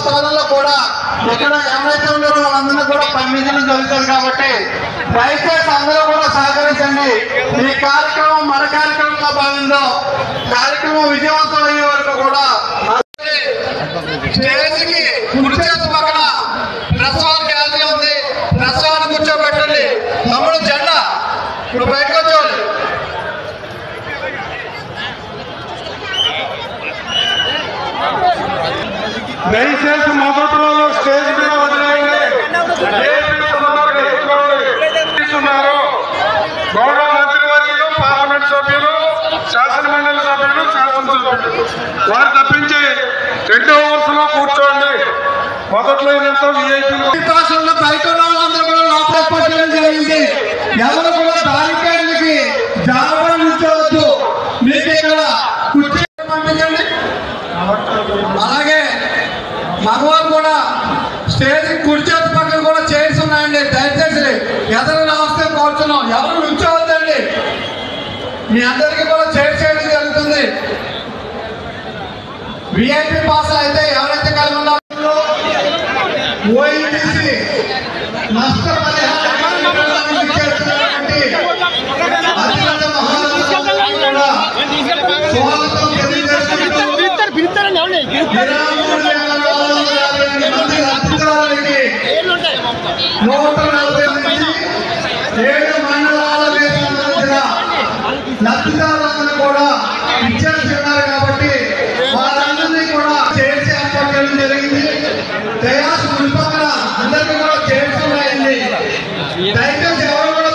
స్థానంలో కూడా ఇక్కడ ఎవరైతే ఉన్నారో వాళ్ళందరూ కూడా పర్మిషన్ జరుగుతుంది కాబట్టి దయచేసి అందరూ కూడా సహకరించండి. ఈ కార్యక్రమం మన కార్యక్రమంగా భావిందో కార్యక్రమం విజయవంతం అయ్యే వరకు కూడా స్టేజ్కి కుర్చీల పక్కన ప్రెస్ వాల్ గ్యాలరీ ఉంది, ప్రెస్ వాల్ కూర్చోబెట్టండి. తమ్ముడు జెండా ఇప్పుడు బయటకు వచ్చేవాళ్ళు దయచేసి మొదటి రోజు స్టేజ్ మీద వదిలేయండి. గౌరవ మంత్రివర్యులు, పార్లమెంట్ సభ్యులు, శాసనమండలి సభ్యులు, శాసనసభ్యులు వారు తప్పించి రెండో వరుసలో కూర్చోండి. మొదట్లో భాషల్లో బయట ఉన్న వాళ్ళందరూ కూడా లోపల పట్టడం జరిగింది. ఎవరు కూడా దారికాయలకి జాగ్రత్త ఉంచవద్దు. మీకు ఇక్కడ కుర్చీ పంపించండి. అలాగే మగవారు కూడా స్టేజ్ కుర్చీ పక్కన కూడా చైర్స్ ఉన్నాయండి. దయచేసి ఎదురు రాస్తే కోరుతున్నాం, ఎవరు నుంచోవద్దండి. మీ అందరికీ కూడా చైర్ చేయడం జరుగుతుంది. విఐపి పాసులు అయితే ఎవరైతే కలిగి ఉన్నారో ఓఎన్జీసీ నష్టపరిహారం లబ్ధిదారులందరూ కూడా ఇచ్చేస్తున్నారు కాబట్టి వాళ్ళందరినీ కూడా చేర్చి ఏర్పాటు చేయడం జరిగింది. దయాసు పక్కన అందరికీ కూడా చేర్చున్నాయండి. దయచేసి ఎవరు కూడా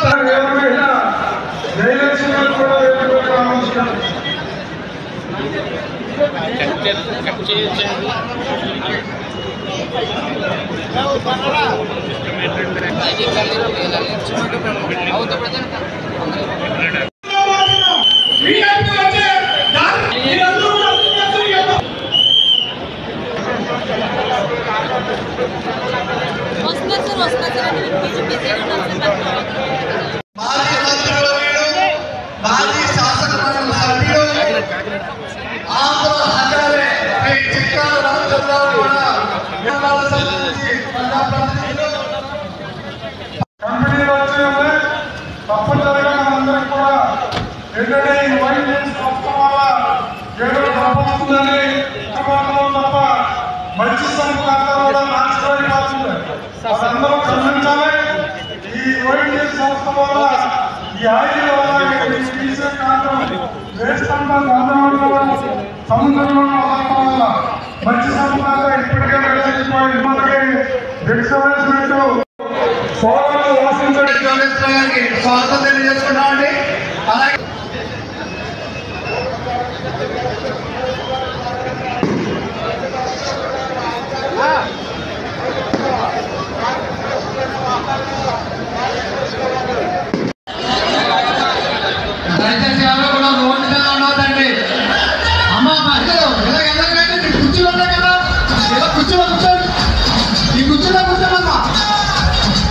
మాజీ మంత్రివర్యులు, మాజీ శాసనమండలి సభ్యులు, ఆంధ్ర హజారే శ్రీ చిక్కాల రామచంద్రరావు కూడా కంపెనీలు వచ్చాయి. తప్పనిసరిగా మనందరం కూడా ఏంటంటే ఈ వైట్ సంస్థ వల్ల ఏదో డబ్బు వస్తుందని తప్ప మంచి సంస్థ కూడా నాశనమైపోతుంది. అందరూ క్షమించాలి. ఈ వైట్ సంస్థ వల్ల ఈ ఆయిల్ వల్ల తీసే కారణం వేస్తున్న సముద్రంలో వల్ల మంచి సంస్థ ఇప్పటికే వెళ్ళిపోయింది. మనకి ఎక్స్పెరిమెంట్ స్వాగతం తెలియజేసుకున్నామండి. అలాగే దయచేసి ఎవరు కూడా రోడ్డు మీద ఉండవద్దండి. అమ్మ మహిళలు ఇలా ఎలాగంటే కుర్చీలు ఉన్నాయి కదా, ఇలా కుర్చీలో కూర్చోండి. ఈ కుర్చీలో కూర్చోమమ్మా,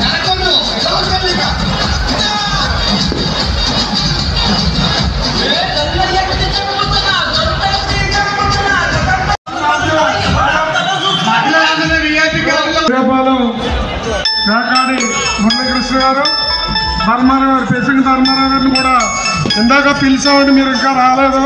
వెనకొండు ఇలా వచ్చండి. ఇక మహిళలందరూ విఐపి కాకాడి మురళీకృష్ణ గారు, ధర్మారావు గారు, పేషెంట్ ధర్మారావు గారిని కూడా ఇందాక పిలిచామండి, మీరు ఇంకా రాలేదు.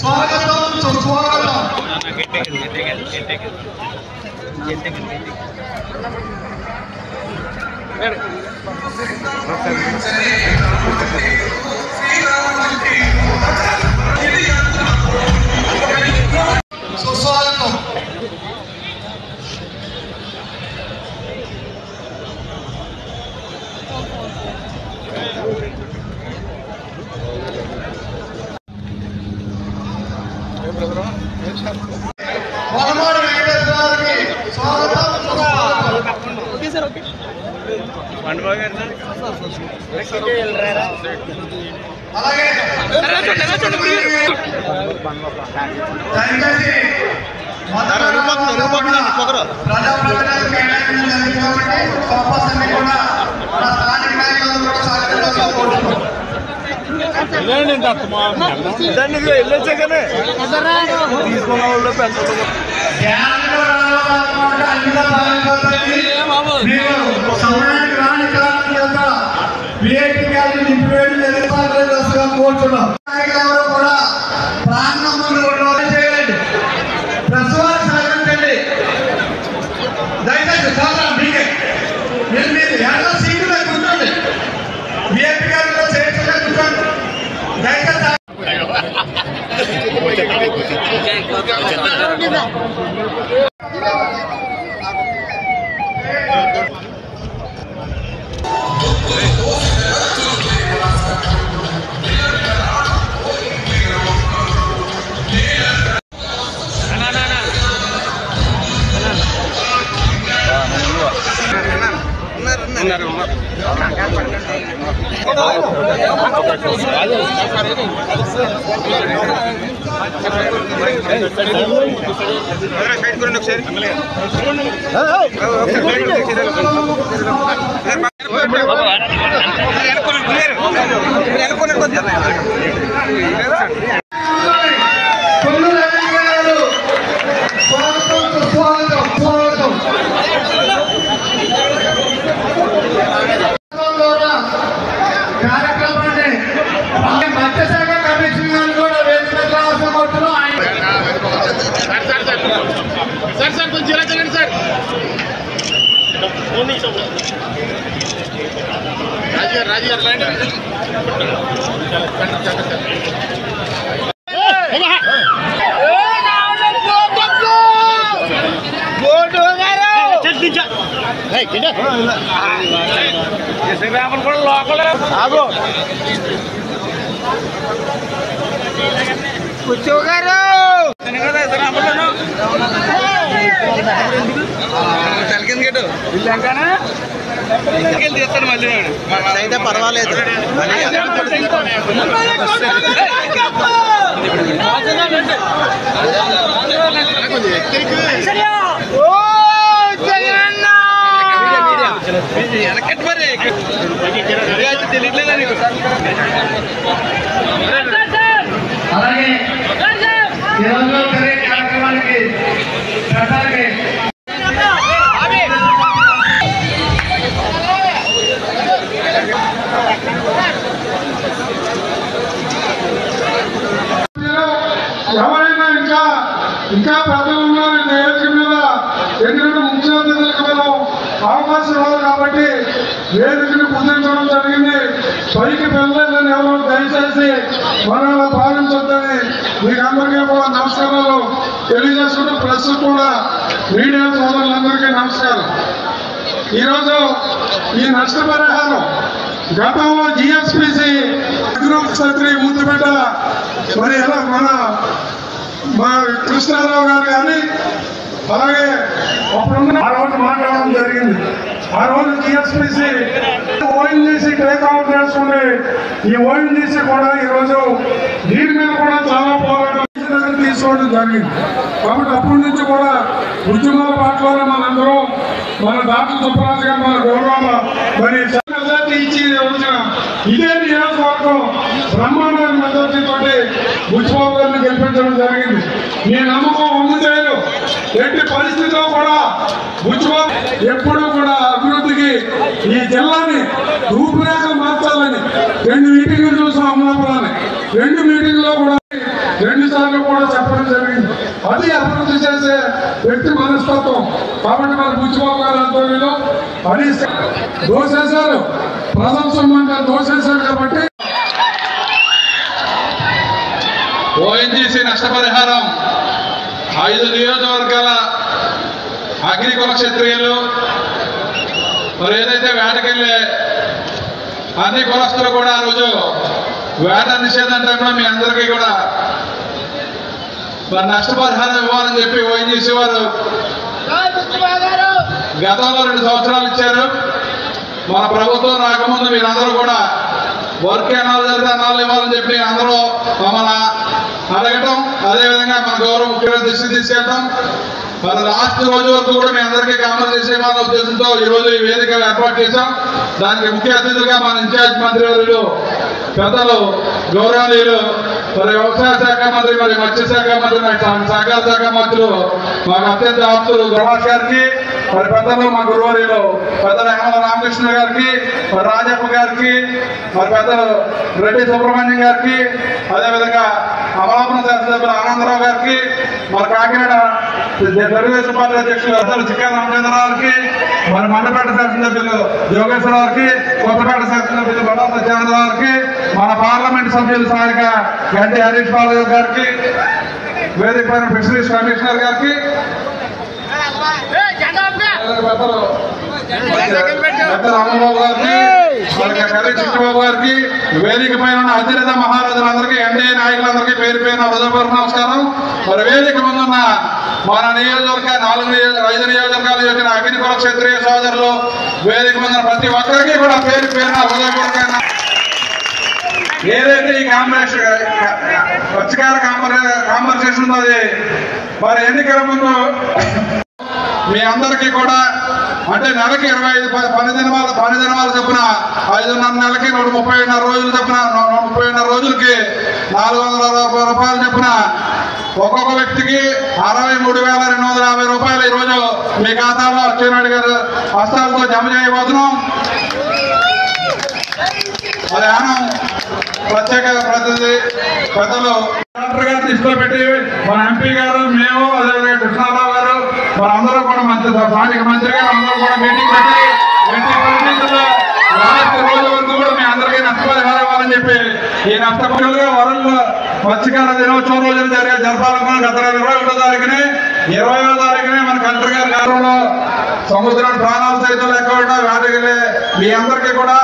స్వాగతం సుస్వాగతం. వనమాడి వెంకటేశ్వరరావుకి స్వాగతం. అలాగే దయచేసి ప్రజాప్రతినిధులు కేటాయించడం జరిగింది కాబట్టి సోఫాస్ అన్ని కూడా మన స్థానిక నాయకులు కూడా సహకరించాలని కోరుతున్నాం. సమయానికి రాని కారణం చేత విఐపి గారిని నింపివేయడం జరుగుతుందిగా కోరుతున్నాం. నాయకులు కూడా ప్రాంగణం ముందు చేయండి. ప్రెస్ వారు సహకరించండి. దయచేసి సాధారణ మీకే మీరు ఎన్నో సీట్లు కూర్చోండి. విఐపి గారిలో చేర్చలే కూర్చోండి. దయచేసి కార్యక్రమాన్ని మత్స్యశాఖ కమిషనర్ కూడా వేదిక సార్ కొంచెం ఇలా చూడండి సార్. రాజు గారు రండి. కూడా లోపల కూర్చోగారు తీస్తాడు మళ్ళీ అయితే పర్వాలేదు. వెనకట్టి మరి తెలియట్లేదా నీకు? అలాగే ఈరోజు జరిగే కార్యక్రమానికి ఎవరైనా ఇంకా ప్రజలు ఉన్నారు నియోజక మీద, ఎందుకంటే ముఖ్యమంత్రులకు మనం అవకాశం ఇవ్వాలి కాబట్టి వేదికను కుదించడం జరిగింది. పైకి వెళ్ళలేదని ఎవరు దయచేసి మనం భావించొద్దని మీకు అందరికీ కూడా నమస్కారాలు తెలియజేసుకుంటూ ప్రెస్ కూడా మీడియా సోదరులందరికీ నమస్కారం. ఈరోజు ఈ నష్టపరిహారం గతంలో జిఎస్పిసి క్షత్రి ముద్దుబిడ్డ మరి ఎలా మా కృష్ణారావు గారు కానీ అలాగే అప్పుడున్న ఆ రోజు మాట్లాడడం జరిగింది. ఆ రోజు జిఎస్పిసి ఓఎన్జీసీ టేక్ అవుట్ చేసుకుంటే ఈ ఓఎన్జీసీ కూడా ఈరోజు దీని మీద కూడా చాలా పోరాటం తీసుకోవడం జరిగింది. కాబట్టి అప్పటి నుంచి కూడా ఉద్యమాల పాటలో మనందరం మన డాక్టర్ సుబ్బరాజు గారు మన గౌరవ మరి మెజార్టీ ఇచ్చి వచ్చిన ఇదే నియోజకవర్గం బ్రహ్మాండమైన మెజార్టీతో బుచ్చిబాబు గారిని గెలిపించడం జరిగింది. మీ నమ్మకం ఉందేను ఎట్టి పరిస్థితిలో కూడా బుచ్చిబాబు ఎప్పుడూ కూడా అభివృద్ధికి ఈ జిల్లాని రూపురేఖలు మార్చాలని 2 మీటింగ్లు చూసాం. అమలాపురాన్ని 2 మీటింగ్లో కూడా 2 సార్లు కూడా చెప్పడం జరిగింది. అది అభివృద్ధి చేసే వ్యక్తి మనస్తత్వం. కాబట్టి మన బుచ్చిబాబు గారి ఆధ్వర్యంలో అది దోసేశారు, ప్రజల సొమ్మంగా దోసేశారు. కాబట్టి ఓఎన్జీసీ నష్టపరిహారం 5 నియోజకవర్గాల అగ్నికుల క్షత్రియులు మరి ఏదైతే వేటకెళ్ళే అన్ని కులస్తులు కూడా ఆ రోజు వేట నిషేధం టైంలో మీ అందరికీ కూడా మరి నష్టపరిహారం ఇవ్వాలని చెప్పి ఓఎన్జీసీ వారు గతంలో 2 సంవత్సరాలు ఇచ్చారు. మన ప్రభుత్వం రాకముందు మీరందరూ కూడా వర్క్ ఎన్నాళ్ళు జరిగితే అన్నాళ్ళు ఇవ్వాలని చెప్పి అందరూ మమ్మల్ని అడగటం, అదేవిధంగా మన గౌరవ ముఖ్యమంత్రి దృష్టికి తీసుకెళ్ళటం, మరి లాస్ట్ రోజు వరకు కూడా మీ అందరికీ కామన్ చేసేమన్న ఉద్దేశంతో ఈరోజు ఈ వేదికలు ఏర్పాటు చేశాం. దానికి ముఖ్య అతిథులుగా మన ఇన్ఛార్జ్ మంత్రివర్యులు పెద్దలు గౌరవనీయులు మరి వ్యవసాయ శాఖ మంత్రి, మరి మత్స్యశాఖ మంత్రి, సహకార శాఖ మంత్రులు మాకు అత్యంత ఆప్తులు ప్రభాస్ గారికి, మరి పెద్దలు మా గురువర్యులు పెద్దలు యనమల రామకృష్ణ గారికి, మరి రాజప్ప గారికి, మరి పెద్దలు రెడ్డి సుబ్రహ్మణ్యం గారికి, అదేవిధంగా అమలాపురం శాసనసభ్యులు ఆనందరావు గారికి, మరి కాకినాడ తెలుగుదేశం పార్టీ అధ్యక్షులు పెద్దలు చిక్కా రామచంద్రరావుకి, మరి మండపేట శాసనసభ్యులు యోగేశ్వరరావుకి, కొత్తపేట శాసనసభ్యులు బండా సత్యానందరావుకి, మన పార్లమెంట్ సభ్యులు సహాయక గంటి హరీష్ బాబు గారికి, వేదిక పైన ఫిషరీస్ కమిషనర్ గారికి, పెద్దలు రామబాబు గారికి, కర్రీ చిట్టుబాబు గారికి, వేదిక పైన ఉన్న అతిరథ మహారాజులందరికీ, ఎన్డీఏ నాయకులందరికీ పేరు పేరున హృదయపూర్వక నమస్కారం. మరి వేదిక ముందున్న మన నియోజకవర్గ 5 నియోజకవర్గాలు చెప్పిన అగ్నికుల క్షత్రియ సోదరులు, వేదిక ముందున్న ప్రతి ఒక్కరికి కూడా పేరు పేరున హృదయపూర్వక ఏదైతే ఈ కాంవర్సేషన్ ఉందో అది మరి ఎన్నికల ముందు మీ అందరికీ కూడా అంటే నెలకి 25 పని దినమాలు చొప్పున 5.5 నెలలకి 131 రోజులు చొప్పున 131 రోజులకి 460 రూపాయలు చొప్పున ఒక్కొక్క వ్యక్తికి 63,250 రూపాయలు ఈరోజు మీ ఖాతాలో అచ్చెన్నాయుడు గారు హస్తాలతో జమ చేయబోతున్నాం. మరి ప్రత్యేక ప్రతినిధి పెద్దలు కలెక్టర్ గారు దృష్టిలో పెట్టి మన ఎంపీ గారు, మేము, అదేవిధంగా కృష్ణారావు గారు, మనందరూ కూడా స్థానిక మంత్రి గారు అందరూ కూడా మీటింగ్ పెట్టి లాస్ట్ రోజు వరకు కూడా మీ అందరికీ నష్టపరిహారం ఇవ్వాలని చెప్పి ఈ నష్టపరిహారంగా వరల్డ్ మత్స్యకార దినోత్సవం రోజున జరపాలనుకున్న గత 21వ తారీఖుని 20వ తారీఖునే మన కలెక్టర్ గారి కార్యంలో సముద్రం ప్రాణాలు సైతం లేకుండా వేటకెళ్ళే మీ అందరికీ కూడా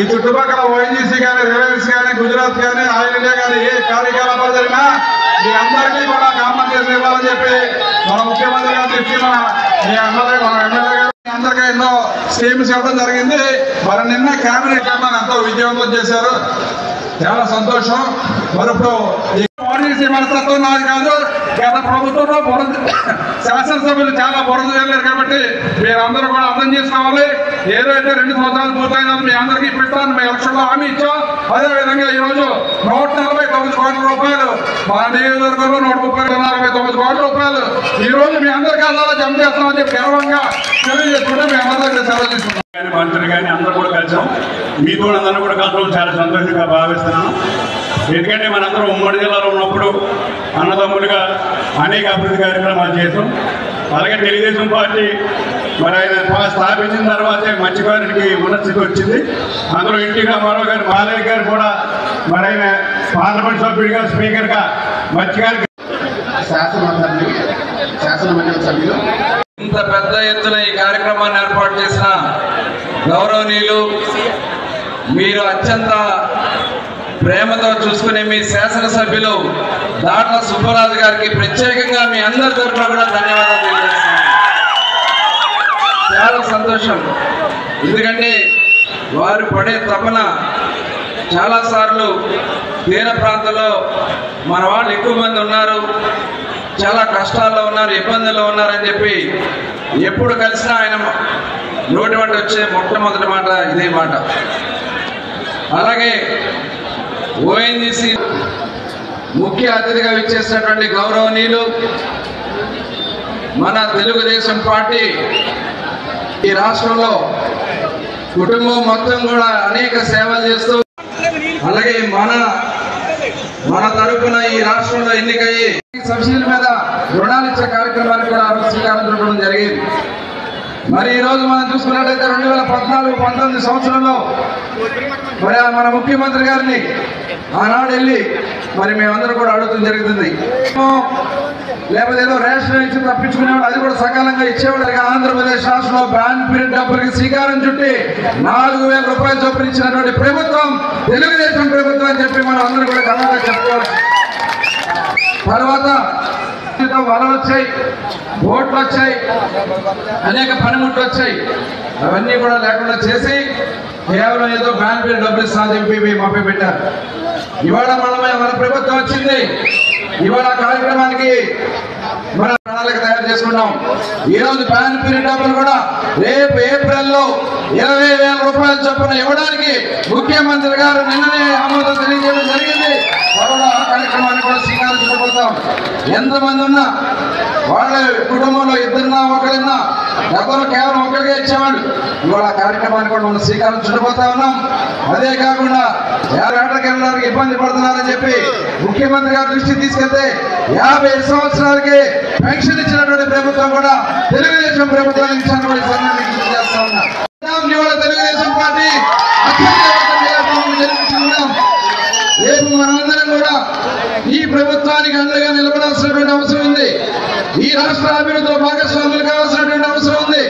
ఈ చుట్టుపక్కల ఓఎన్జీసీ కానీ, రిలయన్స్ కానీ, గుజరాత్ కానీ, ఆయిల్ ఇండియా కానీ ఏ కార్యకలాపాలు జరిగినా మీ అందరికీ కూడా కాంపన్సేషన్ ఇవ్వాలని చెప్పి మన ముఖ్యమంత్రి గారి దృష్టి మీ ఎమ్మెల్యే గారు అందరికీ ఎన్నో స్కీమ్స్ ఇవ్వడం జరిగింది. మరి నిన్న కేబినెట్ ఎంతో విజయవంతం చేశారు, చాలా సంతోషం. మరి ఇప్పుడు ఓఎన్జీసీ మనస్తత్వం నాది కాదు, గత ప్రభుత్వంలో శాసనసభ్యులు చాలా బురద వెళ్ళారు కాబట్టి మీరందరూ కూడా అర్థం చేసుకోవాలి. ఏదైతే 2 సంవత్సరాలు పూర్తయినా మీ అందరికీ ఇప్పిస్తాను మీ ఎలక్షన్లో హామీ ఇచ్చాం. అదేవిధంగా ఈరోజు 149 కోట్ల రూపాయలు మన నియోజకవర్గంలో 149 కోట్ల రూపాయలు ఈరోజు మీ అందరికీ అలా జమ చేస్తామని చెప్పి గర్వంగా తెలియజేసుకుంటే మీ అందరికీ సెలవు తీసుకుంటాం. మంత్రులు కానీ అందరూ కూడా కలిసాం. మీతో అందరూ కూడా కలవడం చాలా సంతోషంగా భావిస్తున్నాను. ఎందుకంటే మనందరం ఉమ్మడి జిల్లాలో ఉన్నప్పుడు అన్నదమ్ములుగా అనేక అభివృద్ధి కార్యక్రమాలు చేసాం. అలాగే తెలుగుదేశం పార్టీ మరి ఆయన స్థాపించిన తర్వాతే మత్స్యకారుడికి ఉన్నస్థితి వచ్చింది. అందులో ఎన్టీ రామారావు గారు, మాలయ్య గారు కూడా మరి ఆయన పార్లమెంట్ సభ్యుడిగా, స్పీకర్గా మత్స్యకారుడికి శాసనమండలి సభ్యులు ఇంత పెద్ద ఎత్తున ఈ కార్యక్రమాన్ని ఏర్పాటు చేసిన గౌరవనీయులు, మీరు అత్యంత ప్రేమతో చూసుకునే మీ శాసనసభ్యులు దాట్ల సుబ్బరాజు గారికి ప్రత్యేకంగా మీ అందరి తరఫున కూడా ధన్యవాదాలు తెలియజేస్తున్నాను. చాలా సంతోషం. ఎందుకంటే వారు పడే తపన చాలాసార్లు తీర ప్రాంతంలో మన వాళ్ళు ఎక్కువ మంది ఉన్నారు, చాలా కష్టాల్లో ఉన్నారు, ఇబ్బందుల్లో ఉన్నారని చెప్పి ఎప్పుడు కలిసినా ఆయన నోటి వెంట వచ్చే మొట్టమొదటి మాట ఇదే మాట. అలాగే ఓఎన్జీసీ ముఖ్య అతిథిగా విచ్చేసినటువంటి గౌరవనీయులు మన తెలుగుదేశం పార్టీ ఈ రాష్ట్రంలో కుటుంబం మొత్తం కూడా అనేక సేవలు చేస్తూ, అలాగే మన తరపున ఈ రాష్ట్రంలో ఎన్నికయ్యి సబ్సిడీల మీద రుణాలు ఇచ్చే కార్యక్రమానికి కూడా శ్రీకారం చుట్టడం జరిగింది. మరి ఈ రోజు మనం చూసుకున్నట్లయితే 2014-19 సంవత్సరంలో మరి మన ముఖ్యమంత్రి గారిని ఆనాడు వెళ్ళి మరి మేమందరూ కూడా అడుగుతుంది జరుగుతుంది. లేకపోతే ఏదో రేషన్ ఇచ్చి తప్పించుకునేవాడు, అది కూడా సకాలంగా ఇచ్చేవాడు. ఆంధ్రప్రదేశ్ రాష్ట్రంలో బ్యాన్ పీరియడ్ డబ్బులకి శ్రీకారం చుట్టి 4,000 రూపాయలు చొప్పున ఇచ్చినటువంటి ప్రభుత్వం తెలుగుదేశం ప్రభుత్వం అని చెప్పి మనం అందరూ కూడా గర్వంగా చెప్పుకోవాలి. తర్వాత వలలు వచ్చాయి, బోట్లు వచ్చాయి, అనేక పనిముట్లు వచ్చాయి. అవన్నీ కూడా లేకుండా చేసి కేవలం ఏదో బ్యాన్ పీరియడ్ డబ్బులు ఇస్తామని చెప్పి మభ్య పెట్టారు. ఇవాళ మన ప్రభుత్వం వచ్చింది. ఇవాళ కార్యక్రమానికి మన ప్రణాళిక తయారు చేసుకున్నాం. ఈ రోజు బ్యాన్ పీరియడ్ డబ్బులు కూడా రేపు ఏప్రిల్లో 20,000 రూపాయల చొప్పున ఇవ్వడానికి ముఖ్యమంత్రి గారు నిన్ననే ఆమోదం తెలియజేయడం జరిగింది. త్వరలో ఆ కార్యక్రమాన్ని కూడా శ్రీకారం చుట్టబోతాం. ఎంతమంది ఉన్నా వాళ్ళ కుటుంబంలో ఇద్దరున్నా ఒకరిన్నా డబ్బులు కేవలం ఒకరికే ఇచ్చేవాళ్ళు. ఇవాళ కార్యక్రమాన్ని కూడా మనం శ్రీకారం చుట్టబోతా ఉన్నాం. అదే కాకుండా వేటకి వెళ్ళడానికి ఇబ్బంది పడుతున్నారని చెప్పి ముఖ్యమంత్రి గారి దృష్టికి తీసుకెళ్తే 50 సంవత్సరాలకి పెన్షన్ ఇచ్చినటువంటి ప్రభుత్వం కూడా తెలుగుదేశం ప్రభుత్వానికి చేస్తా ఉన్నా. తెలుగుదేశం పార్టీ రేపు మనమందరం కూడా ఈ ప్రభుత్వానికి అండగా నిలబడాల్సినటువంటి అవసరం ఉంది. ఈ రాష్ట్ర అభివృద్ధిలో భాగస్వాములు కావాల్సినటువంటి అవసరం ఉంది.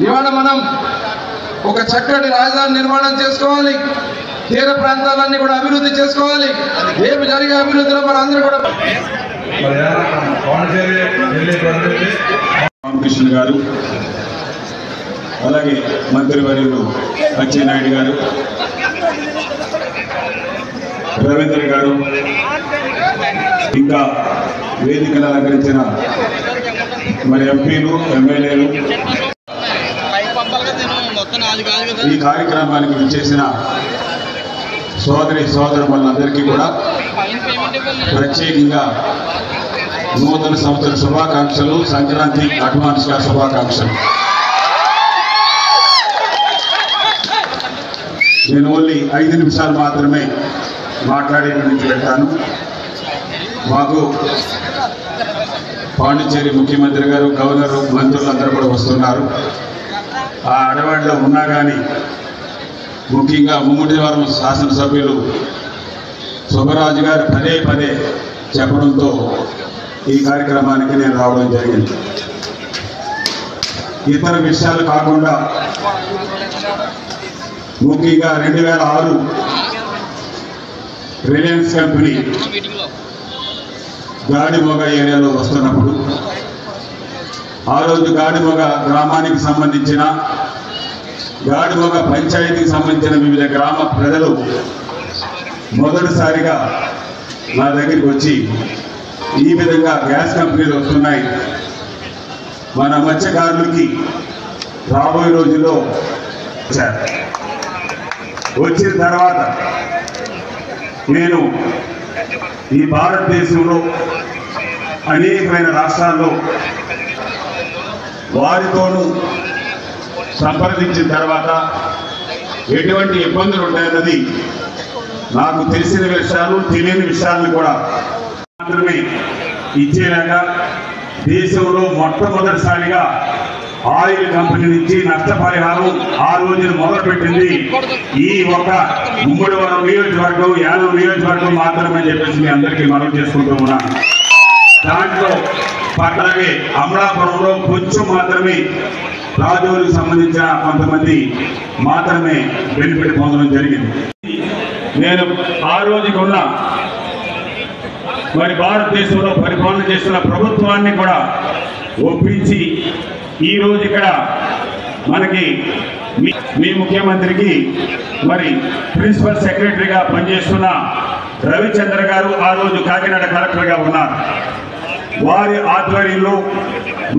ఇవాళ మనం ఒక చక్కటి రాజధాని నిర్మాణం చేసుకోవాలి. తీర ప్రాంతాలన్నీ కూడా అభివృద్ధి చేసుకోవాలి. రేపు జరిగే అభివృద్ధిలో మన అందరూ కూడా రామకృష్ణ గారు, అలాగే మంత్రివర్యులు అచ్చెన్నాయుడు గారు, రవీంద్ర గారు, ఇంకా వేదికలు అలంకరించిన మరి ఎంపీలు, ఎమ్మెల్యేలు, ఈ కార్యక్రమానికి విచ్చేసిన సోదరులందరికీ కూడా ప్రత్యేకంగా నూతన సంవత్సర శుభాకాంక్షలు, సంక్రాంతి అడ్వాన్స్ గా శుభాకాంక్షలు. నేను ఓన్లీ 5 నిమిషాలు మాత్రమే మాట్లాడే గురించి పెట్టాను. మాకు పాండిచ్చేరి ముఖ్యమంత్రి గారు, గవర్నర్, మంత్రులు అందరూ కూడా వస్తున్నారు. ఆ అడవాడిలో ఉన్నా కానీ ముఖ్యంగా ముమ్మడివారం శాసనసభ్యులు సుబ్బరాజు గారు పదే పదే చెప్పడంతో ఈ కార్యక్రమానికి నేను రావడం జరిగింది. ఇతర విషయాలు కాకుండా ముఖ్యంగా 2006 రిలయన్స్ కంపెనీ గాడిమొగ ఏరియాలో వస్తున్నప్పుడు ఆ రోజు గాడిమొగ గ్రామానికి సంబంధించిన, గాడిమొగ పంచాయతీకి సంబంధించిన వివిధ గ్రామ ప్రజలు మొదటిసారిగా నా దగ్గరికి వచ్చి ఈ విధంగా గ్యాస్ కంపెనీలు వస్తున్నాయి, మన మత్స్యకారులకి రాబోయే రోజుల్లో వచ్చిన తర్వాత నేను ఈ భారతదేశంలో అనేకమైన రాష్ట్రాల్లో వారితోనూ సంప్రదించిన తర్వాత ఎటువంటి ఇబ్బందులు ఉంటాయన్నది నాకు తెలిసిన విషయాలు, తెలియని విషయాలను కూడా మాత్రమే ఇచ్చేలాగా దేశంలో మొట్టమొదటిసారిగా ఆయిల్ కంపెనీ నుంచి నష్టపరిహారం ఆ రోజున మొదలుపెట్టింది ఈ ఒక ముమ్మడివరం నియోజకవర్గం, యాదవ్ నియోజకవర్గం మాత్రమే చెప్పేసి మీ అందరికీ మనం చేసుకుంటూ ఉన్నాను. దాంట్లో అలాగే అమలాపురంలో కొంచెం మాత్రమే రాజోలకు సంబంధించిన కొంతమంది మాత్రమే బెనిఫిట్ పొందడం జరిగింది. నేను ఆ రోజుకి ఉన్న మరి భారతదేశంలో పరిపాలన చేస్తున్న ప్రభుత్వాన్ని కూడా ఒప్పించి ఈ రోజు ఇక్కడ మనకి మీ ముఖ్యమంత్రికి మరి ప్రిన్సిపల్ సెక్రటరీగా పనిచేస్తున్న రవిచంద్ర గారు ఆ రోజు కాకినాడ కలెక్టర్గా ఉన్నారు. వారి ఆధ్వర్యంలో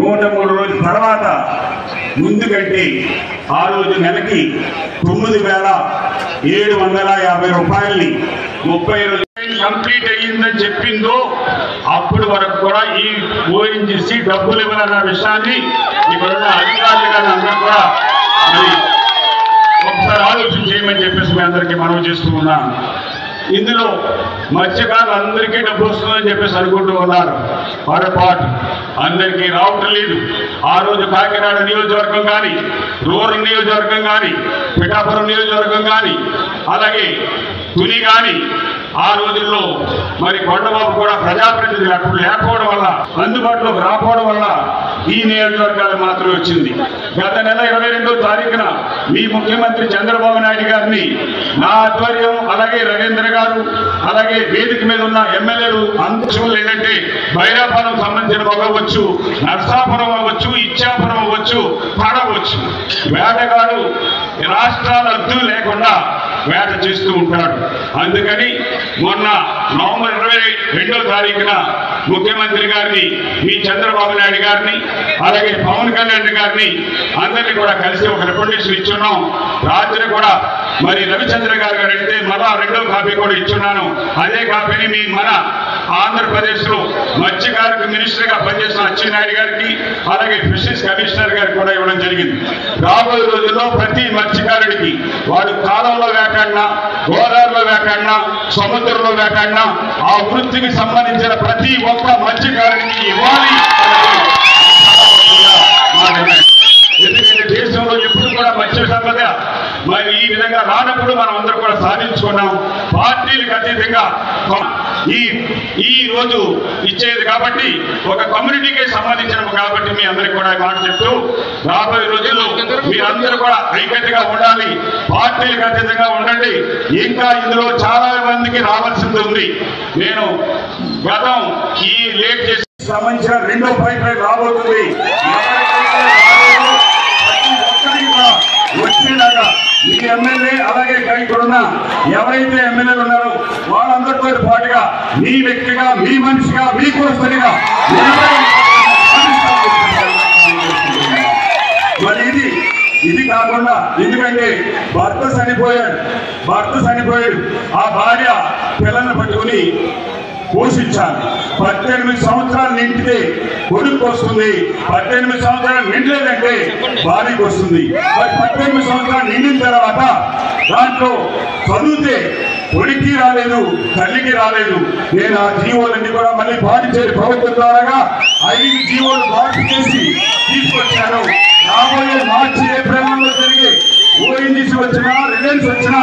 103 రోజుల తర్వాత ముందు కంటే ఆ రోజు నెలకి 9,750 రూపాయల్ని 30 రోజులు కంప్లీట్ అయ్యిందని చెప్పిందో అప్పటి వరకు కూడా ఈ ఓఎన్జీసీ డబ్బులు ఇవ్వాలన్న విషయాన్ని ఇక్కడున్న అధికారులుగా అందరూ కూడా మరి ఒకసారి ఆలోచన చేయమని చెప్పేసి మీ అందరికీ మనవి చేస్తూ ఉన్నాను. ఇందులో మత్స్యకారులు అందరికీ డబ్బు వస్తుందని చెప్పేసి అనుకుంటూ ఉన్నారు. పొరపాటు. అందరికీ రావటం లేదు. ఆ రోజు కాకినాడ నియోజకవర్గం కానీ, రూరల్ నియోజకవర్గం కానీ, పిఠాపురం నియోజకవర్గం కానీ, అలాగే తుని కానీ ఆ రోజుల్లో మరి కొండబాబు కూడా ప్రజాప్రతినిధులు అప్పుడు లేకపోవడం వల్ల, అందుబాటులోకి రాకపోవడం వల్ల ఈ నియోజకవర్గాలు మాత్రమే వచ్చింది. గత నెల 22వ తారీఖున మీ ముఖ్యమంత్రి చంద్రబాబు నాయుడు గారిని నా ఆధ్వర్యం, అలాగే రవీంద్ర గారు, అలాగే వేదిక మీద ఉన్న ఎమ్మెల్యేలు అంశం లేదంటే బైరాపురం సంబంధించిన అవ్వచ్చు, నర్సాపురం అవ్వచ్చు, ఇచ్చాపురం అవ్వచ్చు, పడవచ్చు, వేటగాడు రాష్ట్రాల అర్థం లేకుండా వేట చేస్తూ ఉంటాడు. అందుకని మొన్న నవంబర్ 22వ తారీఖున ముఖ్యమంత్రి గారిని, మీ చంద్రబాబు నాయుడు గారిని, అలాగే పవన్ కళ్యాణ్ గారిని అందరినీ కూడా కలిసి ఒక రికమెండేషన్ ఇచ్చున్నాం. రాత్రి కూడా మరి రవిచంద్ర గారు అడిగితే మళ్ళా 2వ కాపీ కూడా ఇచ్చున్నాను. అదే కాపీని మీ మన ఆంధ్రప్రదేశ్ లో మత్స్యకారులకు మినిస్టర్ గా పనిచేసిన అచ్చెన్నాయుడు గారికి, అలాగే ఫిషరీస్ కమిషనర్ గారికి కూడా ఇవ్వడం జరిగింది. రాబోయే రోజుల్లో ప్రతి మత్స్యకారుడికి వాడు కాలంలో వేటాడినా, గోదావరిలో వేటాడినా, సముద్రంలో వేటాడినా ఆ వృత్తికి సంబంధించిన ప్రతి ఒక్క మత్స్యకారుడికి ఇవ్వాలి. ఎందుకంటే దేశంలో ఎప్పుడు కూడా మత్స్య సంపద మరి ఈ విధంగా రానప్పుడు మనం అందరూ కూడా సాధించుకున్నాం. పార్టీలకు అతీతంగా ఈ రోజు ఇచ్చేది కాబట్టి ఒక కమ్యూనిటీకి సంబంధించిన కాబట్టి మీ అందరికీ కూడా మాట చెప్తూ రాబోయే రోజుల్లో మీరందరూ కూడా ఐక్యతగా ఉండాలి, పార్టీలకు అతీతంగా ఉండండి. ఇంకా ఇందులో చాలా మందికి రావాల్సింది ఉంది. నేను గతం ఈ లేట్ చేసి సంబంధించిన 2వ పైప్ లైన్ రాబోతుంది. వచ్చేలాగా మీ ఎమ్మెల్యే, అలాగే ఇక్కడున్న ఎవరైతే ఎమ్మెల్యేలు ఉన్నారో వాళ్ళందరితో పాటుగా మీ వ్యక్తిగా, మీ మనిషిగా, మీ కోసరిగా మరి ఇది కాకుండా, ఎందుకంటే భర్త చనిపోయాడు, ఆ భార్య పిల్లల్ని పట్టుకుని పోషించాలి. 18 సంవత్సరాలు నిండితే కొడుకు వస్తుంది, 18 సంవత్సరాలు నిండలేదంటే భార్యకు వస్తుంది. 18 సంవత్సరాలు నిండిన తర్వాత దాంట్లో చదివితే కొడుక్కి రాలేదు, తల్లికి రాలేదు. నేను ఆ జీవోలన్నీ కూడా మళ్ళీ పాటు చేసి ప్రభుత్వం ద్వారా 5 జీవోలు పాటు చేసి తీసుకొచ్చాను. రాబోయే మార్చి ఏప్రిల్లో జరిగే ఓఎన్జీసీ వచ్చినా, రిలయన్స్ వచ్చినా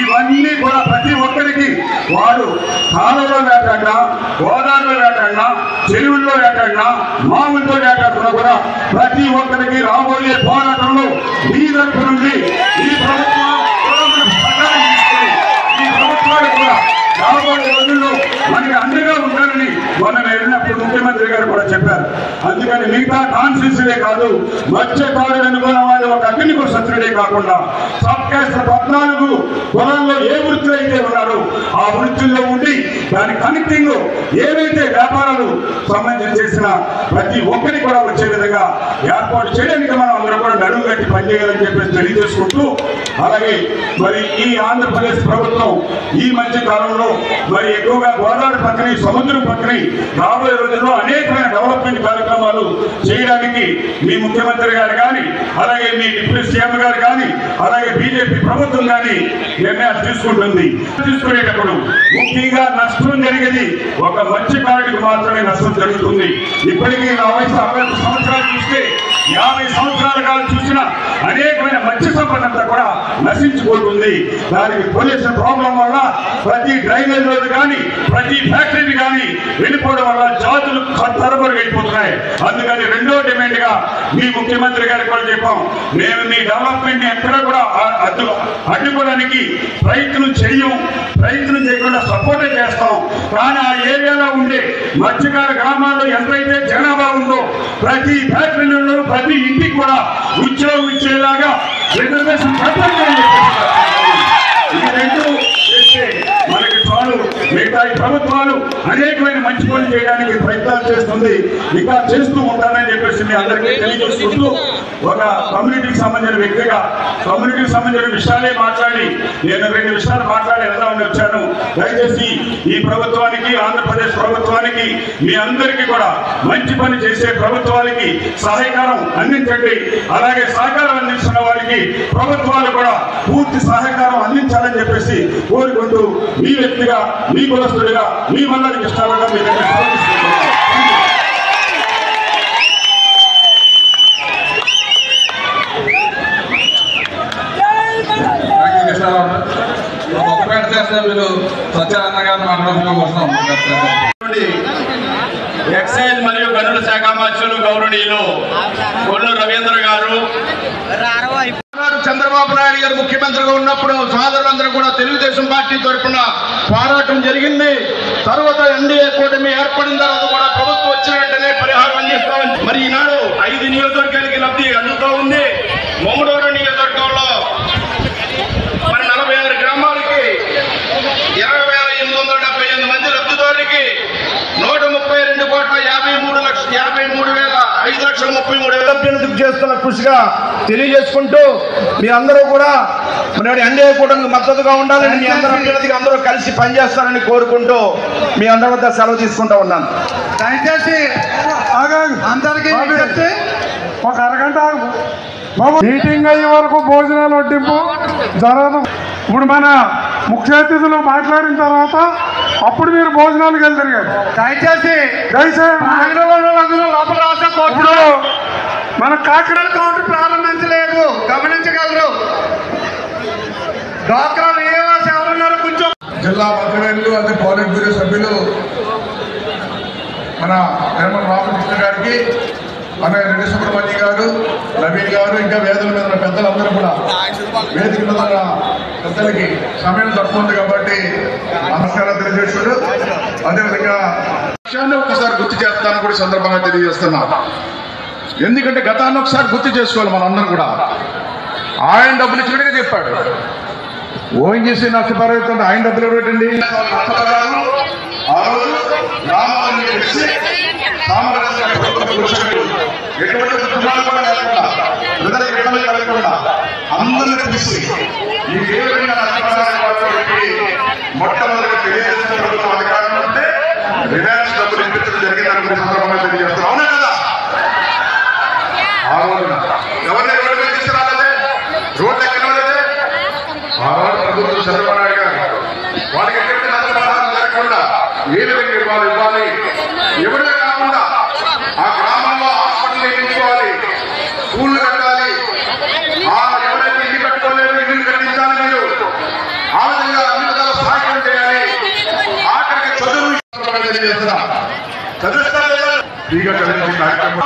ఇవన్నీ కూడా ప్రతి ఒక్కరికి వాడు కాలంలో వేటాడినా, గోదావరిలో వేటాడినా, చెరువుల్లో వేటాడినా, మామూలుతో వేటాడుతున్నా కూడా ప్రతి ఒక్కరికి రాబోయే పోరాటంలో మీ తరఫు నుండి ఈ ప్రభుత్వాలు కూడా రాబోయే రోజుల్లో మనకి అండగా ఉంటారని మనం వెళ్ళినప్పుడు ముఖ్యమంత్రి గారు కూడా చెప్పారు. అందుకని మిగతా కాన్స్టిట్యూన్సీలే కాదు, మత్స్యకారులు అనుకున్న వాళ్ళు ఒక అగ్నికు శత్రుడే కాకుండా సబ్ కాస్ట్ 14 కులాల్లో ఏ వృత్తులు అయితే ఉన్నారో ఆ వృత్తుల్లో ఉండి దాని కనెక్టింగ్ ఏవైతే వ్యాపారాలు సంబంధించి చేసిన ప్రతి ఒక్కరికి కూడా వచ్చే విధంగా ఏర్పాటు చేయడానికి మనం అందరూ కూడా నడుము కట్టి పనిచేయాలని చెప్పేసి తెలియజేసుకుంటూ, అలాగే మరి ఈ ఆంధ్రప్రదేశ్ ప్రభుత్వం ఈ మధ్య కాలంలో మరి ఎక్కువగా గోదావరి పక్కన, సముద్రం పక్కన రాబోయే రోజుల్లో అనేకమైన డెవలప్మెంట్ కార్యక్రమాలు చేయడానికి మీ ముఖ్యమంత్రి గారు కానీ, అలాగే మీ డిప్యూటీ సీఎం గారు కానీ, అలాగే బీజేపీ ప్రభుత్వం కానీ నిర్ణయాలు తీసుకునేటప్పుడు ముఖ్యంగా నష్టం జరిగేది ఒక మత్స్యకారుడికి మాత్రమే నష్టం జరుగుతుంది. ఇప్పటికీ నా వయసు 60 సంవత్సరాలు చూస్తే 50 సంవత్సరాల కాలం చూసిన అనేకమైన మత్స్య సంపద అంతా కూడా నశించిపోతుంది. దానికి పొల్యూషన్ ప్రాబ్లం వల్ల ప్రతి డ్రైనేజ్ రోడ్డు కానీ, ప్రతి ఫ్యాక్టరీ కానీ వెళ్ళిపోవడం వల్ల జాతులు తరబరుగా అయిపోతున్నాయి. అందుకని 2వ డిమాండ్ గా మీ ముఖ్యమంత్రి గారికి కూడా చెప్పాం, మేము మీ డెవలప్మెంట్ ఎక్కడ కూడా అడ్డుకోవడానికి ప్రయత్నం చేయకుండా సపోర్ట్ చేస్తాం. కానీ ఆ ఏరియాలో ఉండే మత్స్యకార గ్రామాల్లో ఎంతైతే జనాభా ఉందో ప్రతి ఫ్యాక్టరీలలో ప్రతి ఇంటికి కూడా ఉద్యోగం ఇచ్చేలాగా రిజర్వేషన్ చేస్తే మనకి చాలు. మిగతా ప్రభుత్వాలు అనేకమైన మంచి పనులు చేయడానికి ప్రయత్నాలు చేస్తుంది, ఇంకా చేస్తూ ఉంటారని చెప్పేసి మీ అందరికీ తెలియజేసుకుంటూ, ఒక కమ్యూనిటీకి సంబంధించిన వ్యక్తిగా కమ్యూనిటీకి సంబంధించిన విషయాలే మాట్లాడి నేను 2 విషయాలు మాట్లాడి వెళ్దామని వచ్చాను. దయచేసి ఈ ప్రభుత్వానికి, ఆంధ్రప్రదేశ్ ప్రభుత్వానికి, మీ అందరికీ కూడా మంచి పని చేసే ప్రభుత్వానికి సహకారం అందించండి. అలాగే సహకారం అందించిన వారికి ప్రభుత్వాలు కూడా పూర్తి సహకారం అందించాలని చెప్పేసి కోరుకుంటూ, మీ వ్యక్తిగా, మీ కులస్తుడిగా, మీ మల్లాడి కృష్ణారావు గారు ఎక్సైజ్ మరియు గనుల శాఖ మంత్రులు గౌరవనీయులు కొల్లు రవీంద్ర గారు, చంద్రబాబు నాయుడు గారు ముఖ్యమంత్రిగా ఉన్నప్పుడు సోదరులందరూ కూడా తెలుగుదేశం పార్టీ తరఫున పోరాటం జరిగింది. తర్వాత ఎన్డీఏ కూటమి ఏర్పడిన తర్వాత కూడా ప్రభుత్వం వచ్చిన వెంటనే పరిహారం అందిస్తామని మరి ఈనాడు 5 నియోజకవర్గాలకి లబ్ధి అందుతూ ఉంది. మొమ్మడూరు నియోజకవర్గంలో మరి 46 గ్రామాలకి 20,878 మంది లబ్ధిదారులకి 132,53,5,33,000 చేస్తున్న కృషిగా తెలియజేసుకుంటూ మీ అందరూ కూడా మరి ఎన్డీఏ కూటమికి మద్దతుగా ఉండాలని, మీ అందరూ అభ్యర్థిగా అందరూ కలిసి పనిచేస్తారని కోరుకుంటూ మీ అందరి వద్ద సెలవు తీసుకుంటూ ఉన్నాను. దయచేసి అందరికీ ఒక అరగంట మీటింగ్ అయ్యే వరకు భోజనాలు వడ్డింపు జరగదు. ఇప్పుడు మన ముఖ్య అతిథులు మాట్లాడిన తర్వాత అప్పుడు మీరు భోజనాలకు వెళ్తారు కదా. దయచేసి లోపల రాష్ట్ర కోర్టులో మన కాకినాడ కౌంటర్ ప్రారంభించలేదు, గమనించగలరు. డాక్రా విఏఓస్ ఎవరున్నారు కొంచెం. జిల్లా మంత్రివర్యులు అదే పాలిట్ బ్యూరో సభ్యులు మన నిర్మల రామకృష్ణ గారికి, మన రెడ్డి సుబ్రహ్మణ్య గారు, నవీన్ గారు, ఇంకా వేదిక మీద ఉన్న పెద్దలందరూ కూడా వేదిక మీద ఉన్న పెద్దలకి సమయం తక్కువ ఉంది కాబట్టి నమస్కారం తెలియజేస్తాడు. అదేవిధంగా విషయాన్ని ఒకసారి గుర్తు చేస్తానని కూడా సందర్భంగా తెలియజేస్తున్నా. ఎందుకంటే గతాన్ని ఒకసారి గుర్తు చేసుకోవాలి మనం అందరం కూడా. ఆయన డబ్బులు ఇచ్చినట్టుగా చెప్పాడు. ఓఎన్జీసీ నష్టపరిహారం ఆయన డబ్బులు పెట్టండి. ఎటువంటి కుటుంబాలు కూడా లేకుండా, ప్రజలకు ఇబ్బంది కలగకుండా అందరినీ తెలిసి మీకు ఏ విధంగా మొట్టమొదటిగా తెలియజేసిన ప్రభుత్వం అధికారంలో ఉంటే రిలయన్స్ డబ్బులు ఇప్పించడం జరిగిందని కూడా సందర్భంగా తెలియజేస్తాం. అవునా కదా? ఆ రోజున ఎవరిని రోడ్డు మీద తీసుకురాలేదే, రోడ్డు ఎక్కడలేదే. ఆ రోజు ప్రభుత్వం చంద్రబాబు నాయుడు గారు వాళ్ళకి ఎక్కడికి నష్టపరిహారం లేకుండా ఏ విధంగా ఇవ్వాలి, ఎవరిదే కాకుండా ఆ గ్రామంలో హాస్పిటల్ నిర్మించుకోవాలి, స్కూళ్లు కట్టాలి, ఎవరైతే ఇల్లు కట్టుకోలేరు ఇల్లు కట్టించాలి, మీరు ఆ విధంగా అన్ని విధాల సహాయం చేయాలి. ఆఖరికి చదువు తెలియజేస్తున్నా. చదువుతారు కార్యక్రమం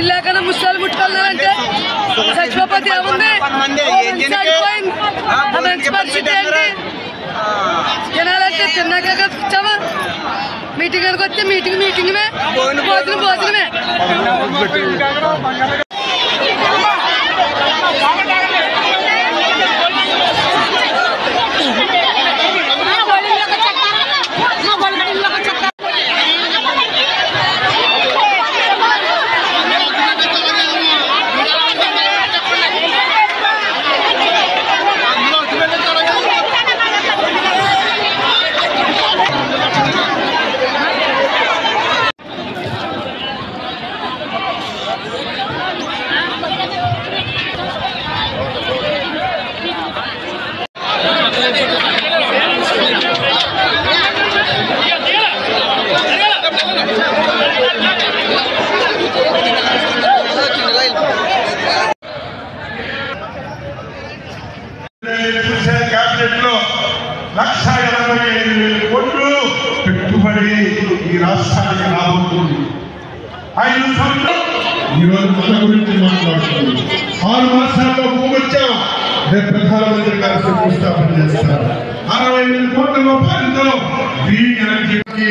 ఇల్లాకన్నా ముసలు ముట్టుకోవాలంటే చచ్చిపోతే ఏముంది మంచి పరిస్థితి ఏంటి తినాలంటే తిన్నాక ఇచ్చామా మీటింగ్ అనుకు వస్తే మీటింగ్మే భోజనమే క్యాబినెట్ లో 1,85,000 కోట్లు పెట్టుబడి ఈ రాష్ట్రానికి రాబోతుంది. 5 సంవత్సరాలు ఈరోజు మన గురించి మాట్లాడుతుంది. 6 మాసాల్లో భూమొచ్చాం. రేపు ప్రధానమంత్రి గారు శంకుస్థాపన చేస్తారు. 60,000 కోట్ల రూపాయలతో గ్రీన్ ఎనర్జీకి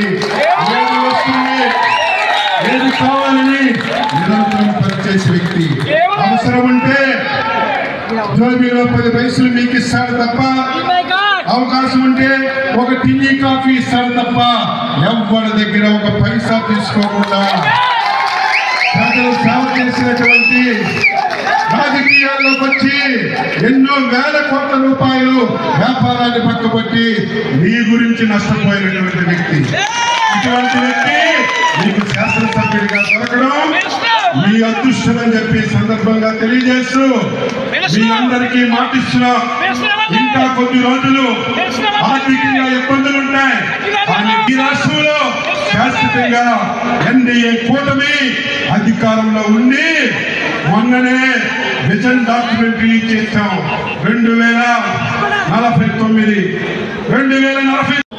ఏది వస్తుంది, ఏది కావాలని నిరంతరం పనిచేసే వ్యక్తి. అవసరం ఉంటే జోబీలో 10 పైసలు మీకు ఇస్తాడు తప్ప, అవకాశం ఉంటే ఒక టీ కాఫీ ఇస్తాడు తప్ప ఎవరి దగ్గర ఒక పైసా తీసుకోకుండా ప్రజలు సేవ చేసినటువంటి రాజకీయాల్లోకి వచ్చి ఎన్నో వేల కోట్ల రూపాయలు వ్యాపారాన్ని పక్కబట్టి మీ గురించి నష్టపోయినటువంటి వ్యక్తి. ఇటువంటి వ్యక్తి మీకు శాసనసభ్యుడిగా దొరకడం మీ అదృష్టం అని చెప్పి సందర్భంగా తెలియజేస్తూ మీ అందరికీ మాటిస్తున్నాం. ఇంకా కొద్ది రోజులు ఆర్థికంగా ఇబ్బందులు ఉంటాయి, కానీ ఈ రాష్ట్రంలో శాశ్వతంగా ఎన్డీఏ కూటమి అధికారంలో ఉండి మొన్ననే విజన్ డాక్యుమెంట్ రిలీజ్ చేశాం. 2040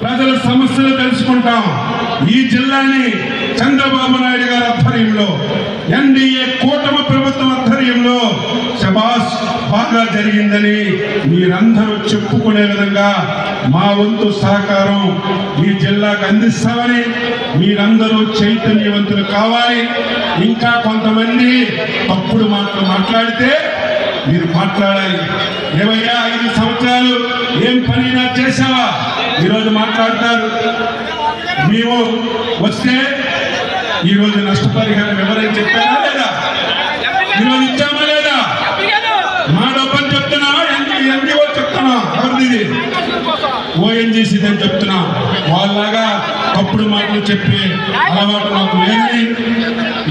ప్రజల సమస్యలు తెలుసుకుంటాం. ఈ జిల్లాని చంద్రబాబు నాయుడు గారి ఆధ్వర్యంలో, ఎన్డీఏ కూటమి ప్రభుత్వం ఆధ్వర్యంలో శబాష్ బాగా జరిగిందని మీరందరూ చెప్పుకునే విధంగా మా వంతు సహకారం ఈ జిల్లాకు అందిస్తామని మీరందరూ చైతన్యవంతులు కావాలి. ఇంకా కొంతమంది తప్పుడు మాటలు మాట్లాడితే మీరు మాట్లాడాలి. ఏవయ్యా 5 సంవత్సరాలు ఏం పనినా చేశావా ఈరోజు మాట్లాడతారు. మేము వస్తే ఈరోజు నష్టపరిహారం ఎవరైనా చెప్పారా లేదా? ఈరోజు ఇచ్చామా లేదా? మా డబ్బని చెప్తున్నా, ఎన్డీఓ చెప్తున్నా, ఎవరిది ఓఎన్జీసీ అని చెప్తున్నా. వాళ్ళలాగా తప్పుడు మాటలు చెప్పే అలవాటు నాకు లేదని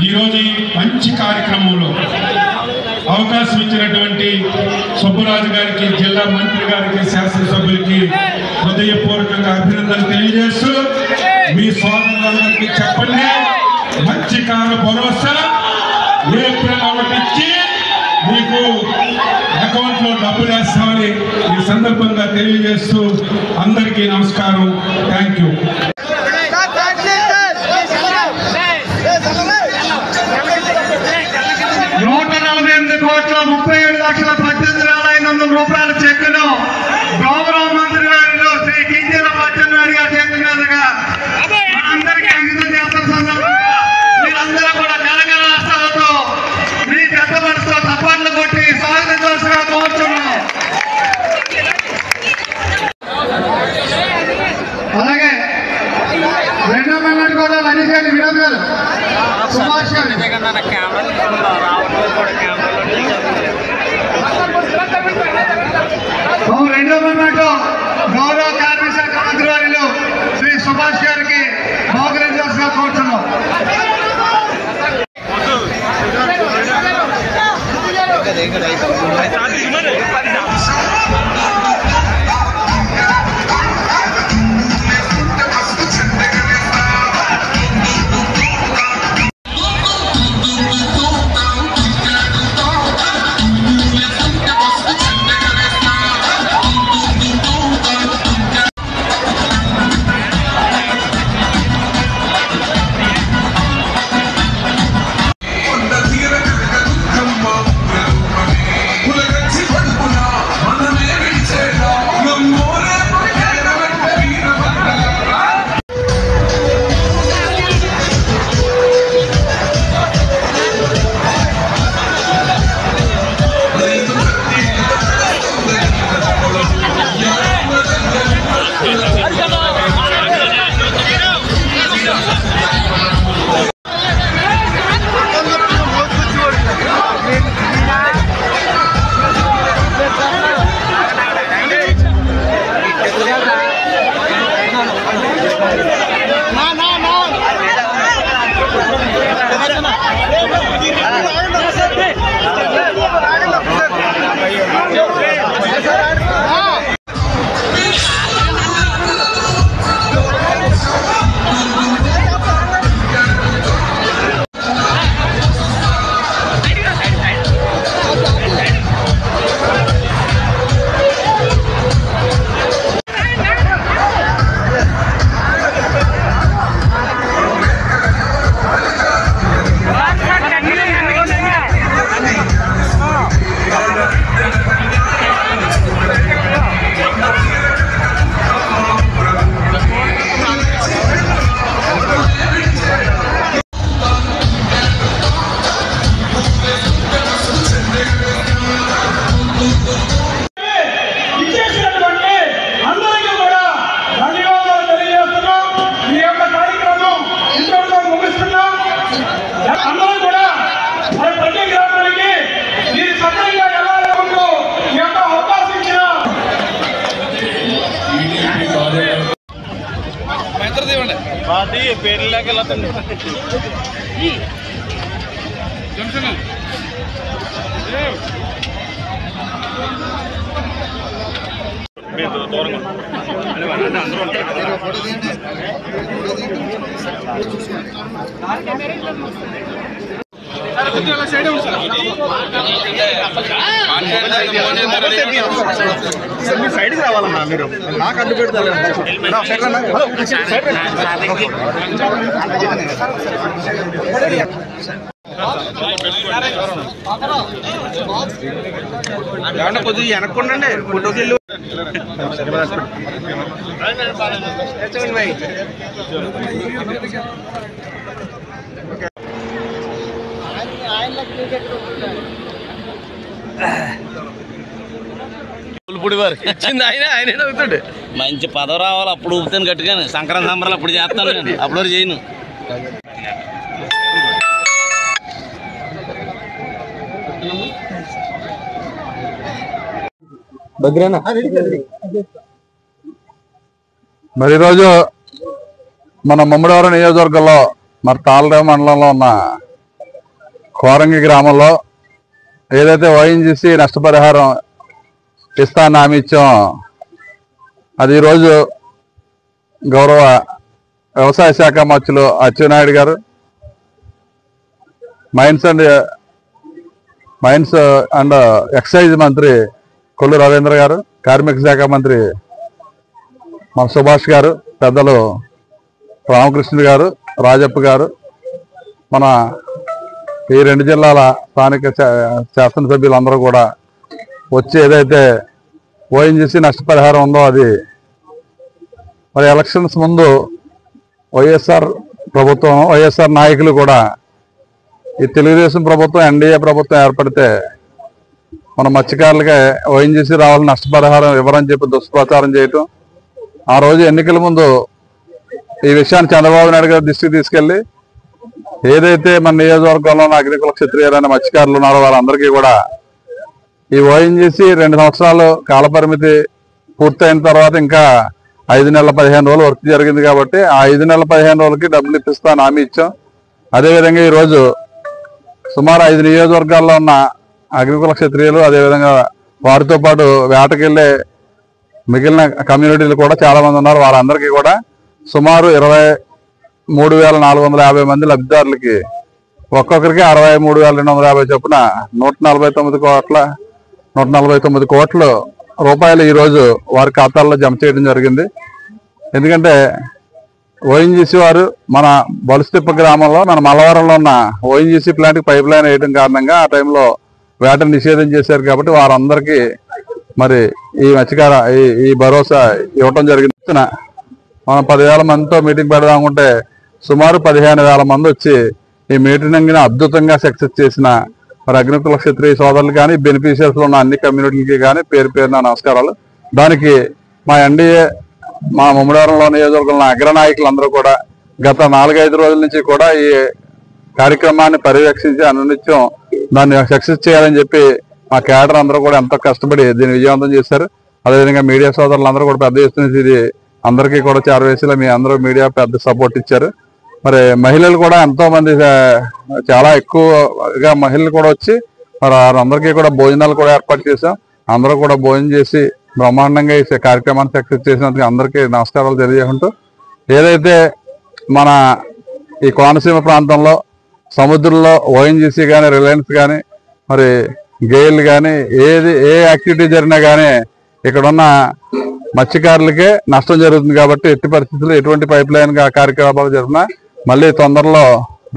ఈరోజు మంచి కార్యక్రమంలో అవకాశం ఇచ్చినటువంటి సుబ్బరాజు గారికి, జిల్లా మంత్రి గారికి, శాసనసభ్యులకి హృదయపూర్వకంగా అభినందనలు తెలియజేస్తూ మీ సోదరులందరికీ చెప్పండి, మత్స్యకార భరోసా ఏప్రిల్ 1 ఇచ్చి మీకు అకౌంట్ లో డబ్బులు వేస్తామని ఈ సందర్భంగా తెలియజేస్తూ అందరికీ నమస్కారం. Thank you. 148 కోట్ల 37,18,500 రూపాయల చెక్కును గౌరవ మంత్రి గారిలో శ్రీ కింజల పచ్చెన్నాయుడు గారి చేతుల మీదుగా అందరికీ అంకితం చేస్తున్న సందర్భంగా మీరందరూ కూడా తెలంగాణ రాష్ట్రాలతో మీ పెద్ద మనసుతో తప్పట్లు కొట్టి స్వాగతించవలసిగా కోరుతున్నాం. అలాగే రెండో మన్నట్టు కూడా లలిత్ వినోద్ గారు, సుభాష్ గారు, రెండో మన్నట్టు గౌరవ కార్మిక శాఖ మంత్రి వారిలో శ్రీ సుభాష్ గారికి బహుకరించాల్సిగా కోరుతున్నాం. అది పేర్లకి వెళ్ళండి దూరంగా అందరూ సైడ్కి రావాలన్నా మీరు నాకు అడ్డు పెడతారు కొద్దిగా వెనక్కుండండి ఫోటోకి వెళ్ళి ఇచ్చింది ఆయన అవుతాడు మంచి పదవి రావాలి అప్పుడు ఊపుతాను గట్టిగానే సంక్రాంతి సంబరాలు అప్పుడు చేస్తాను నేను అప్పుడు చేయను మరి ఈరోజు మన ముమ్మడివరం నియోజకవర్గంలో మరి తాళరేవు మండలంలో ఉన్న కోరంగి గ్రామంలో ఏదైతే ఓఎన్జీసీ నష్టపరిహారం ఇస్తానని హామీ ఇచ్చాం అది ఈరోజు గౌరవ వ్యవసాయ శాఖ మంత్రులు అచ్చెన్నాయుడు గారు మైన్స్ అండ్ ఎక్సైజ్ మంత్రి కొల్లు రవీంద్ర గారు, కార్మిక శాఖ మంత్రి మన సుభాష్ గారు, పెద్దలు రామకృష్ణ గారు, రాజప్ప గారు, మన ఈ 2 జిల్లాల స్థానిక శాసనసభ్యులందరూ కూడా వచ్చి ఏదైతే ఓఎన్జీసీ నష్టపరిహారం ఉందో అది మరి ఎలక్షన్స్ ముందు వైఎస్ఆర్ ప్రభుత్వం, వైఎస్ఆర్ నాయకులు కూడా ఈ తెలుగుదేశం ప్రభుత్వం, ఎన్డీఏ ప్రభుత్వం ఏర్పడితే మన మత్స్యకారులకే ఓఎన్జీసీ రావాలని నష్టపరిహారం ఇవ్వరని చెప్పి దుష్ప్రచారం చేయటం, ఆ రోజు ఎన్నికల ముందు ఈ విషయాన్ని చంద్రబాబు నాయుడు గారి దృష్టికి తీసుకెళ్లి ఏదైతే మన నియోజకవర్గంలో ఉన్న అగ్నికుల క్షత్రియులైన మత్స్యకారులు ఉన్నారో వాళ్ళందరికీ కూడా ఈ ఓఎన్జీసీ 2 సంవత్సరాలు కాలపరిమితి పూర్తయిన తర్వాత ఇంకా 5 నెలల 15 రోజులు వర్క్ జరిగింది కాబట్టి ఆ 5 నెలల 15 రోజులకి డబ్బులు ఇప్పిస్తాను హామీ ఇచ్చాం. అదేవిధంగా ఈరోజు సుమారు 5 నియోజకవర్గాల్లో ఉన్న అగ్నికుల క్షత్రియులు, అదేవిధంగా వారితో పాటు వేటకెళ్లే మిగిలిన కమ్యూనిటీలు కూడా చాలా మంది ఉన్నారు. వాళ్ళందరికీ కూడా సుమారు 23,450 మంది లబ్ధిదారులకి ఒక్కొక్కరికి 63,250 చొప్పున 149 కోట్ల రూపాయలు ఈరోజు వారి ఖాతాల్లో జమ చేయడం జరిగింది. ఎందుకంటే ఓఎన్జీసీ వారు మన బలుస్తిప్ప గ్రామంలో మన మల్లవరంలో ఉన్న ఓఎన్జీసీ ప్లాంట్కి పైప్ లైన్ వేయడం కారణంగా ఆ టైంలో వేట నిషేధం చేశారు కాబట్టి వారందరికీ మరి ఈ మత్స్యకార ఈ భరోసా ఇవ్వటం జరిగింది. మనం 10,000 మందితో మీటింగ్ పెడదామనుకుంటే సుమారు 15,000 మంది వచ్చి ఈ మీటింగ్ని అద్భుతంగా సక్సెస్ చేసిన మరి అగ్నికుల క్షత్రియ సోదరులు కానీ, బెనిఫిషియర్స్ ఉన్న అన్ని కమ్యూనిటీలకి కానీ పేరు పేరున నమస్కారాలు. దానికి మా ఎన్డీఏ, మా ముమ్మడివరంలో నియోజకవర్గంలో అగ్రనాయకులందరూ కూడా గత 4-5 రోజుల నుంచి కూడా ఈ కార్యక్రమాన్ని పర్యవేక్షించి అనునిత్యం దాన్ని సక్సెస్ చేయాలని చెప్పి మా క్యాడర్ అందరూ కూడా ఎంతో కష్టపడి దీన్ని విజయవంతం చేశారు. అదేవిధంగా మీడియా సోదరులందరూ కూడా పెద్ద ఎత్తున ఇది అందరికీ కూడా చేరవేసేలా మీ అందరూ మీడియా పెద్ద సపోర్ట్ ఇచ్చారు. మరి మహిళలు కూడా ఎంతో మంది, చాలా ఎక్కువగా మహిళలు కూడా వచ్చి మరి అందరికీ కూడా భోజనాలు కూడా ఏర్పాటు చేశాం. అందరూ కూడా భోజనం చేసి బ్రహ్మాండంగా ఈ కార్యక్రమాన్ని సక్సెస్ చేసినందుకు అందరికీ నమస్కారాలు తెలియజేసుకుంటూ, ఏదైతే మన ఈ కోనసీమ ప్రాంతంలో సముద్రంలో ఓఎన్జీసీ కానీ, రిలయన్స్ కానీ, మరి గెయిల్ కానీ ఏ యాక్టివిటీ జరిగినా కానీ ఇక్కడున్న మత్స్యకారులకే నష్టం జరుగుతుంది. కాబట్టి ఎట్టి పరిస్థితుల్లో ఎటువంటి పైప్ లైన్ కార్యకలాపాలు జరిగినా మళ్ళీ తొందరలో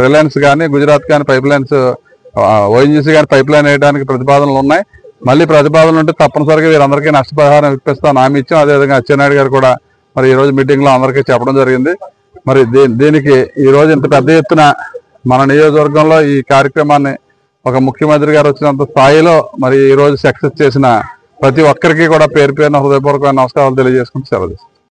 రిలయన్స్ కానీ, గుజరాత్ కానీ పైప్ లైన్స్, ఓఎన్జీసీ కానీ పైప్ లైన్ వేయడానికి ప్రతిపాదనలు ఉన్నాయి. మళ్ళీ ప్రతిపాదనలు ఉంటే తప్పనిసరిగా వీరందరికీ నష్టపరిహారం ఇప్పిస్తాను హామీ ఇచ్చాం. అదేవిధంగా అచ్చెన్నాయుడు గారు కూడా మరి ఈ రోజు మీటింగ్లో అందరికీ చెప్పడం జరిగింది. మరి దీనికి ఈ రోజు ఇంత పెద్ద ఎత్తున మన నియోజకవర్గంలో ఈ కార్యక్రమాన్ని ఒక ముఖ్యమంత్రి గారు వచ్చినంత స్థాయిలో మరి ఈ రోజు సక్సెస్ చేసిన ప్రతి ఒక్కరికి కూడా పేరు పేరున హృదయపూర్వక నమస్కారాలు తెలియజేసుకుంటూ సెలవు.